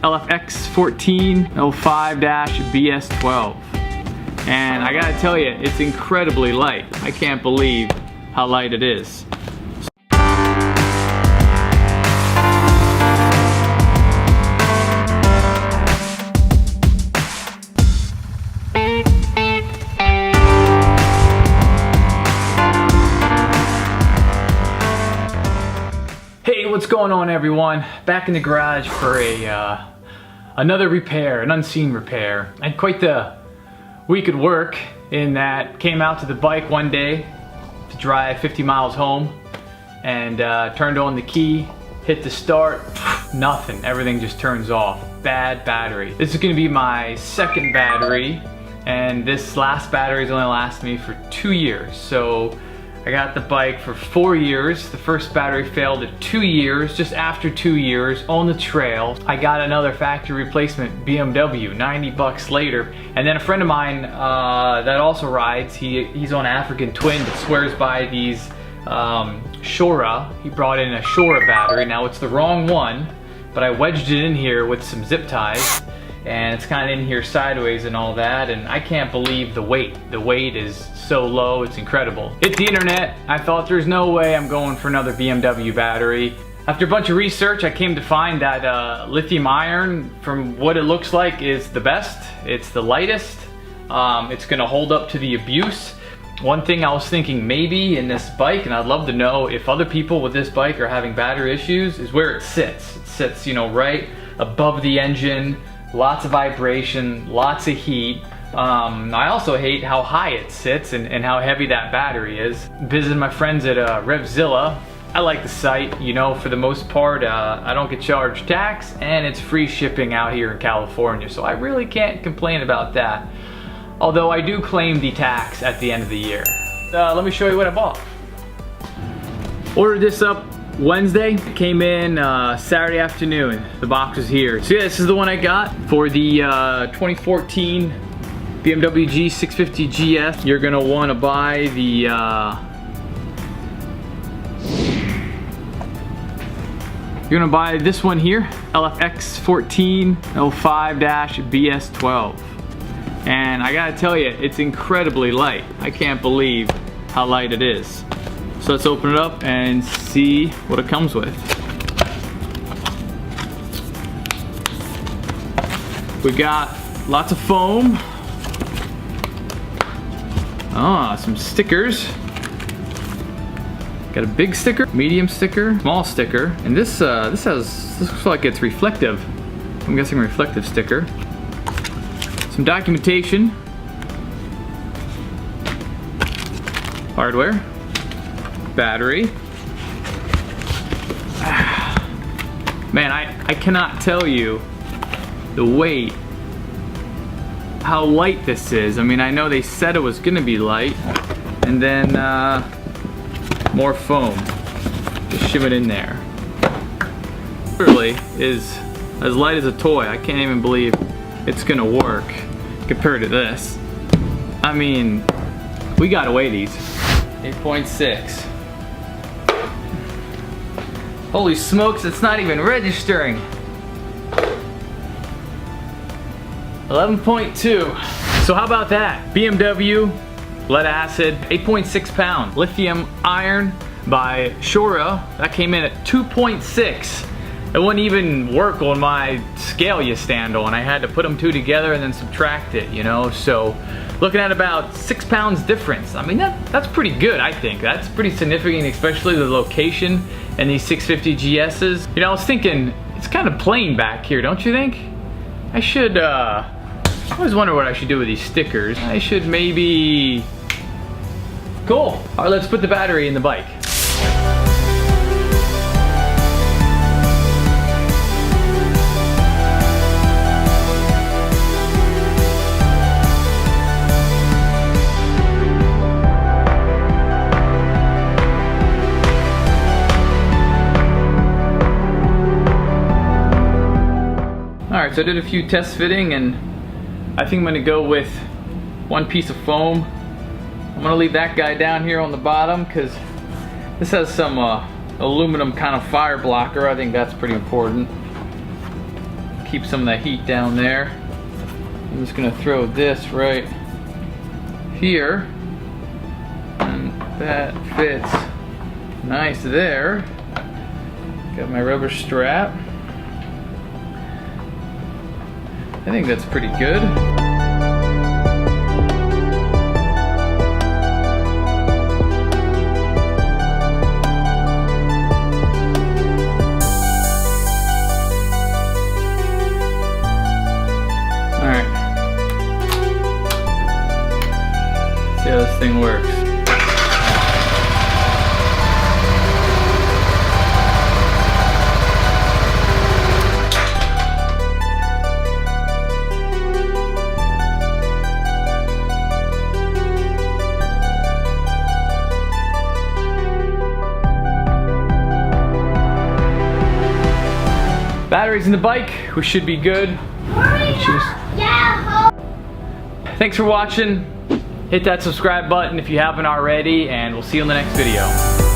LFX 1405-BS12. And I gotta tell you, it's incredibly light. I can't believe how light it is. Hey, what's going on, everyone? Back in the garage for another repair, an unseen repair. I had quite the week at work in that came out to the bike one day to drive 50 miles home and turned on the key, hit the start, nothing, everything just turns off. Bad battery. This is gonna be my second battery, and this last battery's only lasted me for 2 years. So I got the bike for 4 years. The first battery failed at 2 years. Just after 2 years on the trail, I got another factory replacement BMW, 90 bucks later. And then a friend of mine that also rides, he's on African Twin that swears by these Shorai. He brought in a Shorai battery. Now it's the wrong one, but I wedged it in here with some zip ties, and it's kind of in here sideways and all that, and I can't believe the weight. The weight is so low, it's incredible. Hit the internet, I thought there's no way I'm going for another BMW battery. After a bunch of research, I came to find that lithium iron, from what it looks like, is the best. It's the lightest. It's gonna hold up to the abuse. One thing I was thinking maybe in this bike, and I'd love to know if other people with this bike are having battery issues, is where it sits. It sits, you know, right above the engine. Lots of vibration, lots of heat. I also hate how high it sits and how heavy that battery is. Visited my friends at Revzilla. I like the site, you know, for the most part. I don't get charged tax, and it's free shipping out here in California, so I really can't complain about that. Although I do claim the tax at the end of the year. Let me show you what I bought. Ordered this up Wednesday, came in Saturday afternoon. The box is here. So yeah, this is the one I got for the 2014 BMW G 650 GS. You're gonna want to buy the you're gonna buy this one here, LFX 1405-BS12. And I gotta tell you, it's incredibly light. I can't believe how light it is. So let's open it up and see what it comes with. We got lots of foam. Some stickers. Got a big sticker, medium sticker, small sticker, and this looks like it's reflective. I'm guessing reflective sticker. Some documentation. Hardware. Battery. Man, I cannot tell you the weight, how light this is. I mean, I know they said it was gonna be light, and then more foam. Just shove it in there. Literally is as light as a toy. I can't even believe it's gonna work compared to this. I mean, we gotta weigh these. 8.6. Holy smokes, it's not even registering. 11.2. So how about that? BMW, lead acid, 8.6 pound. Lithium iron by Shorai, that came in at 2.6. It wouldn't even work on my scale you stand on. I had to put them two together and then subtract it, you know? So looking at about 6 pounds difference. I mean, that's pretty good, I think. That's pretty significant, especially the location and these 650 GS's. You know, I was thinking, it's kind of plain back here, don't you think? I should, I always wonder what I should do with these stickers. I should maybe, cool. All right, let's put the battery in the bike. Alright, so I did a few test fitting, and I think I'm going to go with one piece of foam. I'm going to leave that guy down here on the bottom because this has some aluminum kind of fire blocker. I think that's pretty important. keep some of that heat down there. I'm just gonna throw this right here, and that fits nice there. Got my rubber strap. I think that's pretty good. Alright. See how this thing works. Batteries in the bike, we should be good. Thanks for watching. Hit that subscribe button if you haven't already, and we'll see you in the next video.